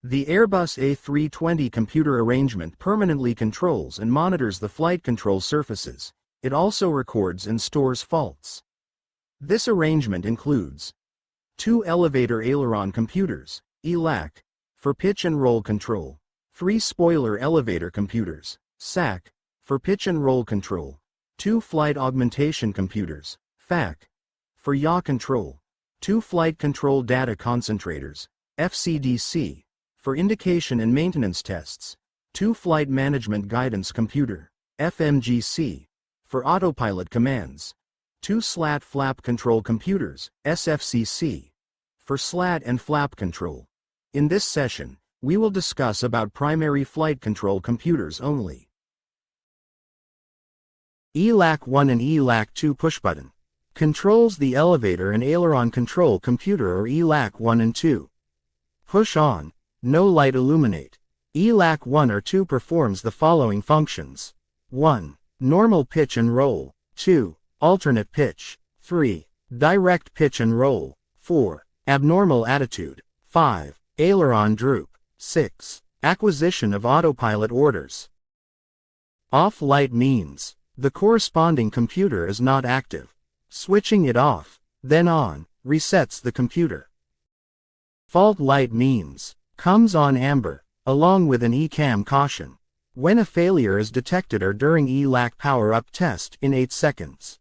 The Airbus A320 computer arrangement permanently controls and monitors the flight control surfaces. It also records and stores faults. This arrangement includes 2 Elevator Aileron Computers, ELAC, for pitch and roll control, 3 Spoiler Elevator Computers, SAC, for pitch and roll control, 2 Flight Augmentation Computers, FAC, for yaw control, 2 Flight Control Data Concentrators, FCDC, for indication and maintenance tests, 2 Flight Management Guidance Computer, FMGC, for autopilot commands, 2 Slat Flap Control Computers, SFCC, for slat and flap control. In this session, we will discuss about primary flight control computers only. ELAC 1 and ELAC 2 pushbutton controls the Elevator and Aileron Control Computer or ELAC 1 and 2. Push on, no light illuminate. ELAC 1 or 2 performs the following functions. 1. Normal pitch and roll. 2. Alternate pitch. 3. Direct pitch and roll. 4. Abnormal attitude. 5. Aileron droop. 6. Acquisition of autopilot orders. Off light means the corresponding computer is not active. Switching it off, then on, resets the computer. Fault light means comes on amber, along with an ECAM caution, when a failure is detected or during ELAC power-up test in 8 seconds.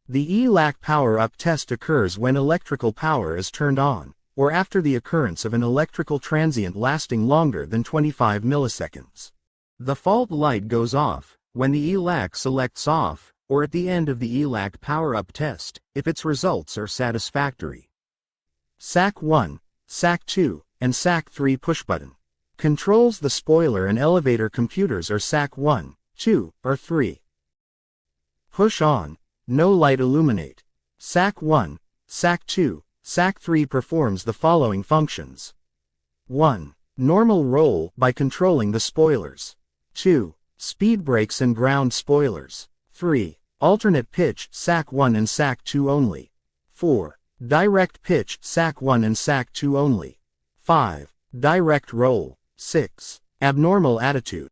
The ELAC power-up test occurs when electrical power is turned on, or after the occurrence of an electrical transient lasting longer than 25 milliseconds. The fault light goes off when the ELAC selects off, or at the end of the ELAC power-up test, if its results are satisfactory. SAC 1, SAC 2, and SAC 3 pushbutton controls the spoiler and elevator computers or SAC 1, 2, or 3. Push on, no light illuminate. SAC 1, SAC 2, SAC 3 performs the following functions. 1. Normal roll by controlling the spoilers. 2. Speed brakes and ground spoilers. 3. Alternate pitch SAC 1 and SAC 2 only. 4. Direct pitch SAC 1 and SAC 2 only. 5. Direct roll. 6. Abnormal attitude.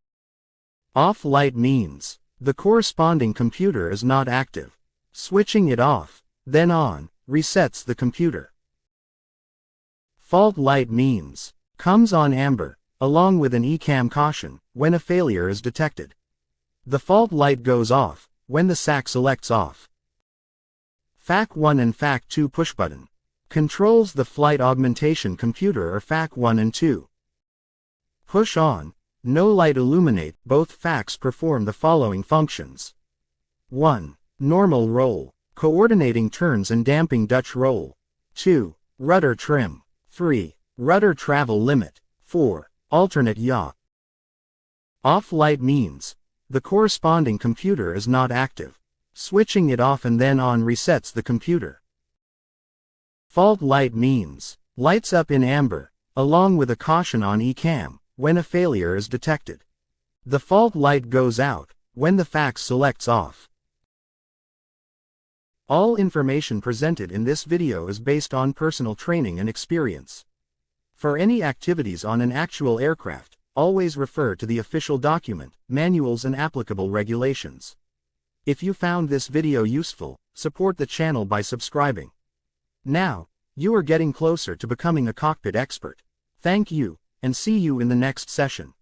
Off light means the corresponding computer is not active. Switching it off, then on, resets the computer. Fault light means comes on amber, along with an ECAM caution, when a failure is detected. The fault light goes off when the SAC selects off. FAC 1 and FAC 2 pushbutton controls the Flight Augmentation Computer or FAC 1 and 2. Push on, no light illuminate. Both FACs perform the following functions. 1. Normal roll, coordinating turns and damping Dutch roll. 2. Rudder trim. 3. Rudder travel limit. 4. Alternate yaw. Off light means the corresponding computer is not active. Switching it off and then on resets the computer. Fault light means lights up in amber, along with a caution on ECAM, when a failure is detected. The fault light goes out when the FAC selects off. All information presented in this video is based on personal training and experience. For any activities on an actual aircraft, always refer to the official document, manuals and applicable regulations. If you found this video useful, support the channel by subscribing. Now, you are getting closer to becoming a cockpit expert. Thank you, and see you in the next session.